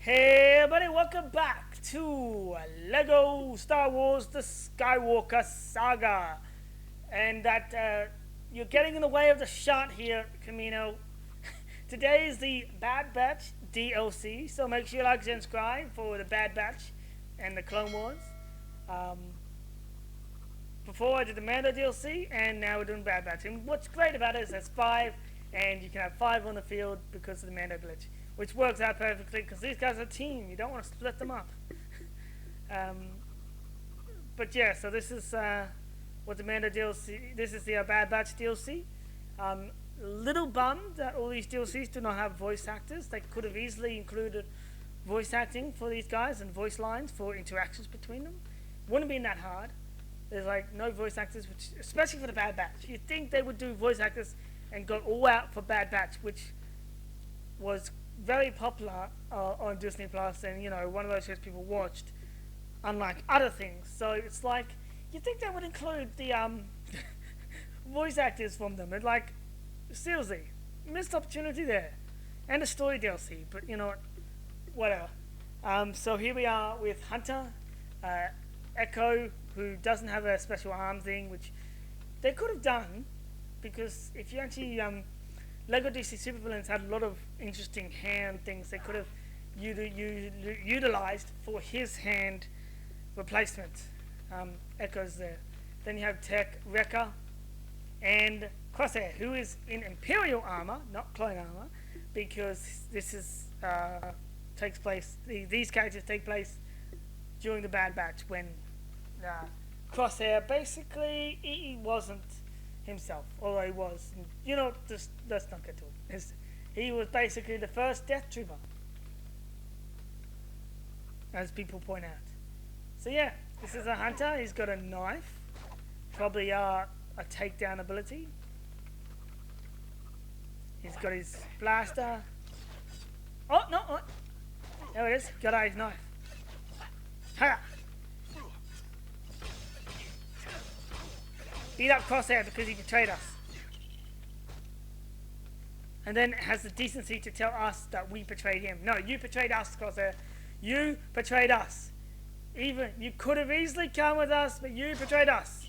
Hey everybody, welcome back to Lego Star Wars The Skywalker Saga. And that you're getting in the way of the shot here, Camino. Today is the Bad Batch DLC, so make sure you like and subscribe for the Bad Batch and the Clone Wars. Before I did the Mando DLC, and now we're doing Bad Batch. And what's great about it is there's 5, and you can have 5 on the field because of the Mando glitch, which works out perfectly because these guys are a team. You don't want to split them up. But yeah, so this is what the Mando DLC. This is the Bad Batch DLC. Little bummed that all these DLCs do not have voice actors. They could have easily included voice acting for these guys and voice lines for interactions between them. Wouldn't have been that hard. There's like no voice actors, which especially for the Bad Batch. You'd think they would do voice actors and go all out for Bad Batch, which was very popular on Disney Plus, and you know, one of those shows people watched, unlike other things. So it's like you think they would include the voice actors from them. It's like seriously missed opportunity there, and a story DLC. But you know what, whatever. So here we are with Hunter, Echo, who doesn't have a special arm thing, which they could have done, because if you actually Lego DC Supervillains had a lot of interesting hand things they could have utilized for his hand replacement. Echo's there. Then you have Tech, Wrecker, and Crosshair, who is in Imperial armor, not clone armor, because this is takes place. These characters take place during the Bad Batch when Crosshair basically he wasn't himself, although he was, you know, just let's not get to it. He was basically the first Death Trooper, as people point out. So yeah, this is a Hunter. He's got a knife, probably a takedown ability. He's got his blaster. Oh no! Oh. There it is. Got out his knife. Ha! Beat up Crosshair because he betrayed us. And then has the decency to tell us that we betrayed him. No, you betrayed us, Crosshair. You betrayed us. Even you could have easily come with us, but you betrayed us.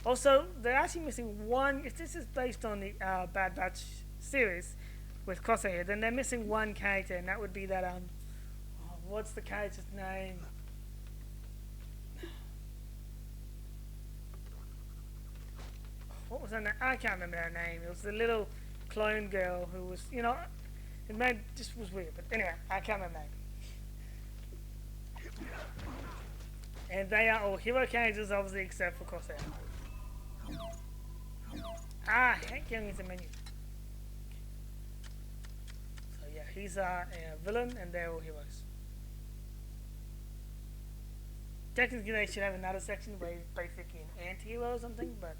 Also, they're actually missing one. If this is based on the Bad Batch series with Crosshair, then they're missing one character, and that would be that what's the character's name? What was her name? I can't remember her name. It was the little clone girl who was, you know, it made just was weird. But anyway, I can't remember her name. And they are all hero characters, obviously, except for Crosshair. Hank Young is a menu. So yeah, he's a villain, and they're all heroes. Technically, they should have another section where he's basically an anti-hero or something, but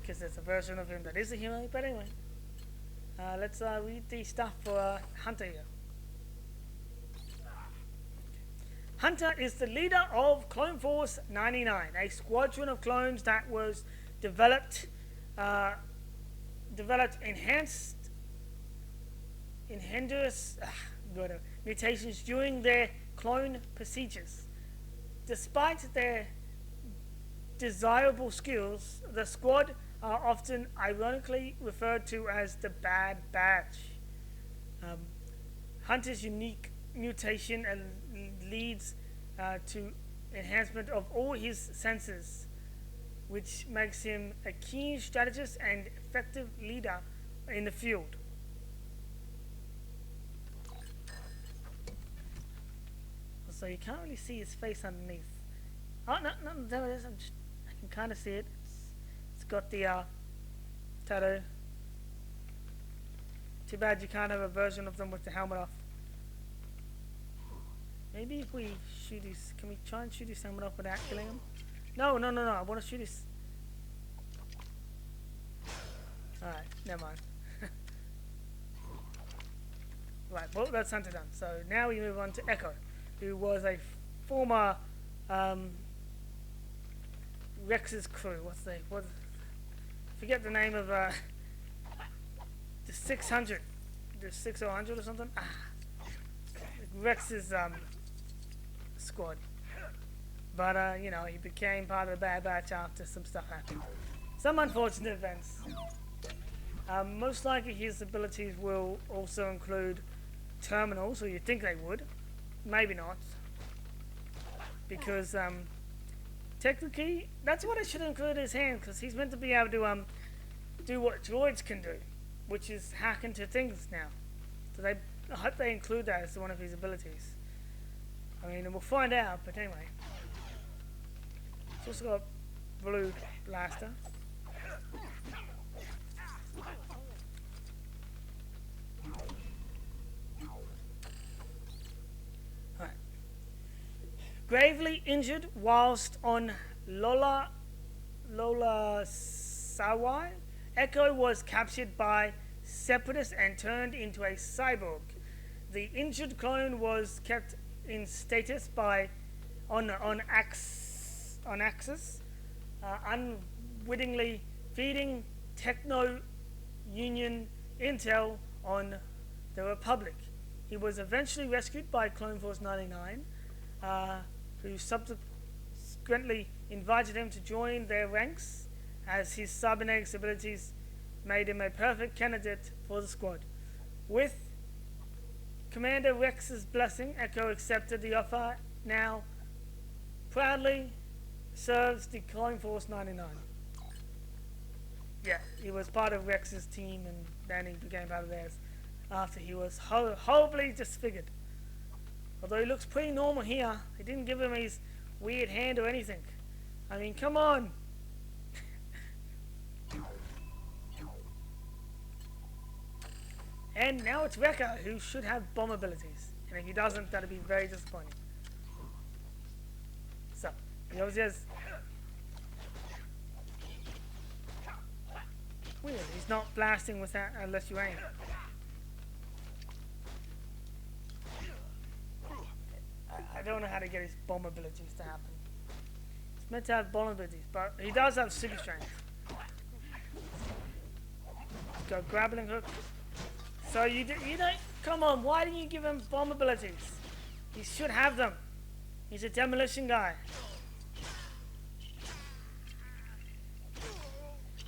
because there's a version of him that is a hero. But anyway, let's read the stuff for Hunter here. Hunter is the leader of Clone Force 99, a squadron of clones that was developed enhanced mutations during their clone procedures. Despite their desirable skills, the squad are often ironically referred to as the Bad Batch. Hunter's unique mutation leads to enhancement of all his senses, which makes him a keen strategist and effective leader in the field. So you can't really see his face underneath. Oh no, there it is. I can kind of see it. It's got the tattoo. Too bad you can't have a version of them with the helmet off. Maybe if we shoot his, can we try and shoot his helmet off without killing him? No. I want to shoot his. All right, never mind. Right, well that's Hunter done. So now we move on to Echo, who was a former Rex's crew. Forget the name of the 600 the 600 or something. Rex's squad. But you know, he became part of the Bad Batch after some stuff happened. Some unfortunate events. Most likely his abilities will also include terminals, or you think they would. Maybe not. Because technically, that's what it should include in his hand, because he's meant to be able to do what droids can do, which is hack into things now. So I hope they include that as one of his abilities. I mean, we'll find out, but anyway. It's also got a blue blaster. Alright. Gravely injured whilst on Lola Sawai, Echo was captured by Separatists and turned into a cyborg. The injured clone was kept in status by on Axis, unwittingly feeding Techno-Union intel on the Republic. He was eventually rescued by Clone Force 99, who subsequently invited him to join their ranks, as his cybernetics abilities made him a perfect candidate for the squad. With Commander Rex's blessing, Echo accepted the offer. Now proudly serves the Clone Force 99. Yeah, he was part of Rex's team, and then he became part of theirs after he was horribly disfigured. Although he looks pretty normal here, they didn't give him his weird hand or anything. I mean, come on. And now it's Wrecker, who should have bomb abilities. And if he doesn't, that'd be very disappointing. So, he obviously has... Weird, he's not blasting with that unless you aim. I don't know how to get his bomb abilities to happen. He's meant to have bomb abilities, but he does have super strength. Let's go grappling hook. So you don't, come on, why didn't you give him bomb abilities? He should have them. He's a demolition guy.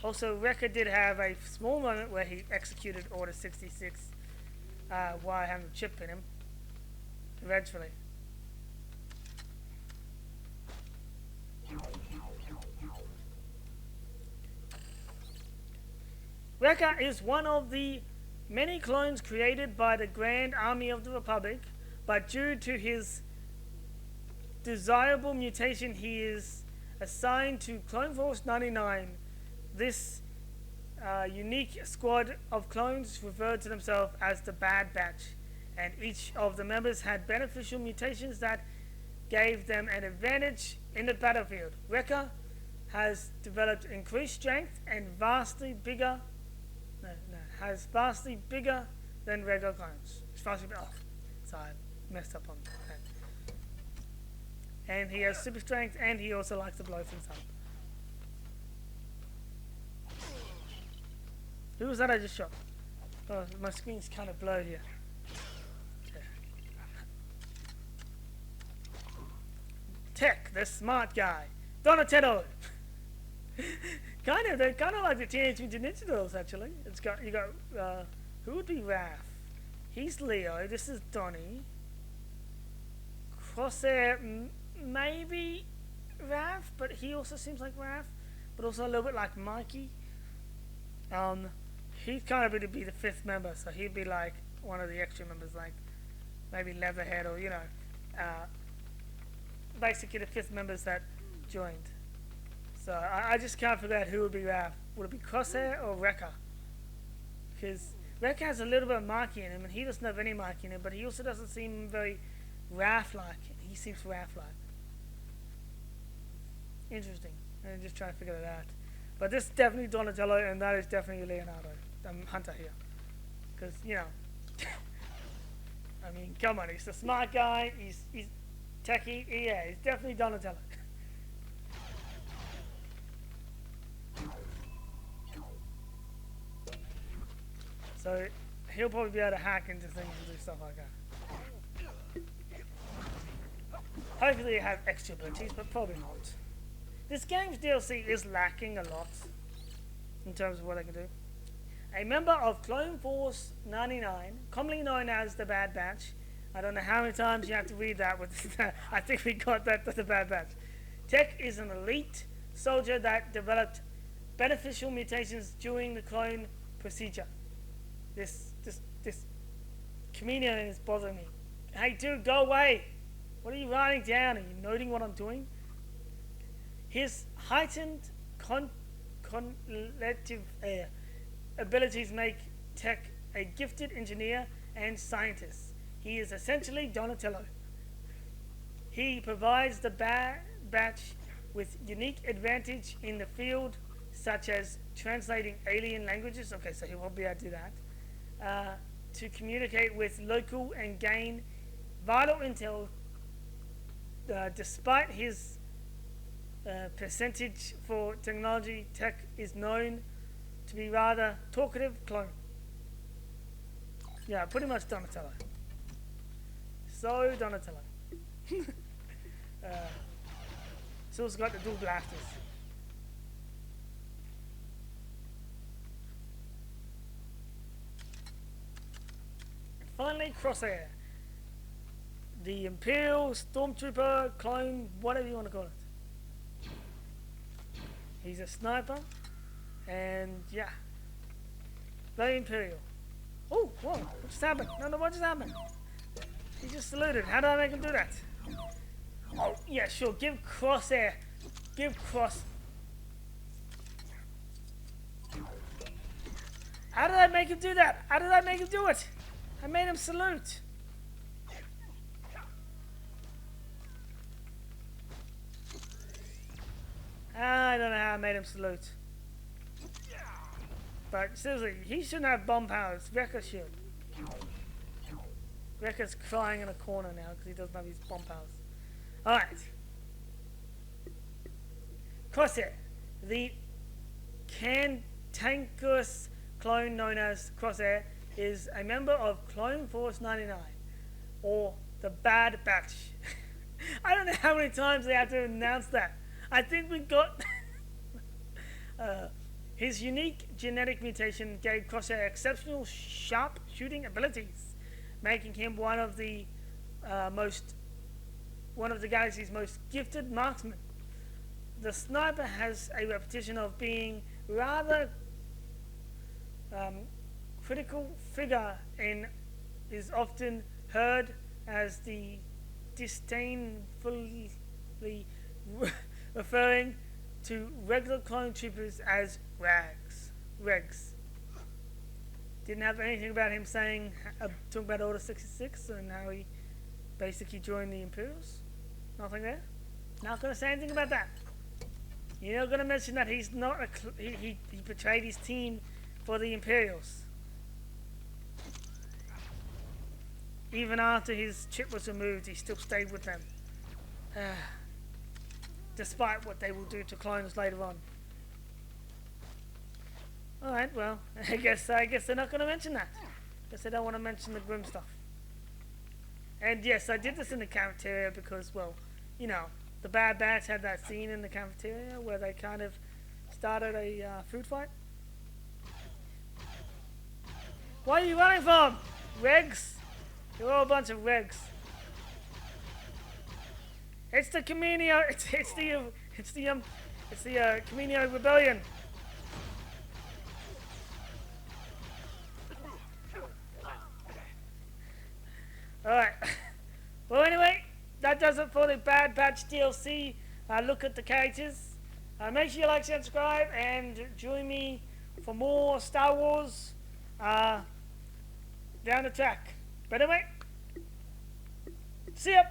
Also, Wrecker did have a small moment where he executed Order 66 while having a chip in him. Eventually. Wrecker is one of the many clones created by the Grand Army of the Republic, but due to his desirable mutation, he is assigned to Clone Force 99. This unique squad of clones referred to themselves as the Bad Batch, and each of the members had beneficial mutations that gave them an advantage in the battlefield. Wrecker has developed increased strength and vastly bigger than regular clones. It's vastly bigger. Oh, sorry, I messed up on that. And he has super strength, and he also likes to blow things up. Who was that I just shot? Oh, my screen's kind of blurred here. Yeah. Tech, the smart guy. Donatello. They're kind of like the Teenage Mutant Ninja Turtles, actually. You got who would be Raph? He's Leo. This is Donnie. Crosshair, maybe Raph, but he also seems like Raph, but also a little bit like Mikey. He's kind of going to be the fifth member, so he'd be like one of the extra members, like maybe Leatherhead, or basically the fifth members that joined. So I just can't figure out who would be Raph. Would it be Crosshair or Wrecker? Because Wrecker has a little bit of Mikey in him, and he doesn't have any Mikey in him, but he also doesn't seem very Raph-like. He seems Raph-like. Interesting. I'm just trying to figure that out. But this is definitely Donatello, and that is definitely Leonardo. Hunter here. Because, I mean, come on, he's the smart guy, he's techie, yeah, he's definitely Donatello. So he'll probably be able to hack into things and do stuff like that. Hopefully he'll have extra abilities, but probably not. This game's DLC is lacking a lot in terms of what I can do. A member of Clone Force 99, commonly known as the Bad Batch. I don't know how many times you have to read that. With I think we got that to the Bad Batch. Tech is an elite soldier that developed beneficial mutations during the clone procedure. This comedian is bothering me. Hey dude, go away! What are you writing down? Are you noting what I'm doing? His heightened collective abilities make Tech a gifted engineer and scientist. He is essentially Donatello. He provides the Batch with unique advantage in the field, such as translating alien languages. Okay, so he won't be able to do that. To communicate with local and gain vital intel. Despite his percentage for technology, Tech is known to be rather talkative clone. Yeah, pretty much Donatello. So Donatello. It's also got the dual blasters. And finally, Crosshair. The Imperial Stormtrooper clone, whatever you want to call it. He's a sniper, and yeah, very Imperial. Oh, whoa, what just happened? No, what just happened? He just saluted. How do I make him do that? Oh, yeah, sure, give Crosshair. Give Cross. How did I make him do that? How did I make him do it? I made him salute. I don't know how I made him salute. But seriously, he shouldn't have bomb powers. Wrecker should. Wrecker's crying in a corner now because he doesn't have his bomb powers. Alright. Crosshair. The cantankerous clone known as Crosshair is a member of Clone Force 99. Or the Bad Batch. I don't know how many times they have to announce that. I think we got his unique genetic mutation gave Crosshair exceptional sharp shooting abilities, making him one of the galaxy's most gifted marksmen. The sniper has a reputation of being rather critical figure and is often heard as the disdainfully referring to regular clone troopers as regs. Didn't have anything about him saying, talking about Order 66 and how he basically joined the Imperials. Nothing there. Not going to say anything about that. You're not going to mention that he's not he betrayed his team for the Imperials. Even after his chip was removed, he still stayed with them. Despite what they will do to clones later on. Alright, well, I guess they're not going to mention that. Guess they don't want to mention the grim stuff. And yes, I did this in the cafeteria because, well, you know, the Bad Batch had that scene in the cafeteria where they kind of started a food fight. What are you running from? Regs? You're all a bunch of regs. It's the Camino. It's the Camino Rebellion. All right. Well, anyway, that does it for the Bad Batch DLC. Look at the characters. Make sure you like, subscribe, and join me for more Star Wars down the track. But anyway, see ya.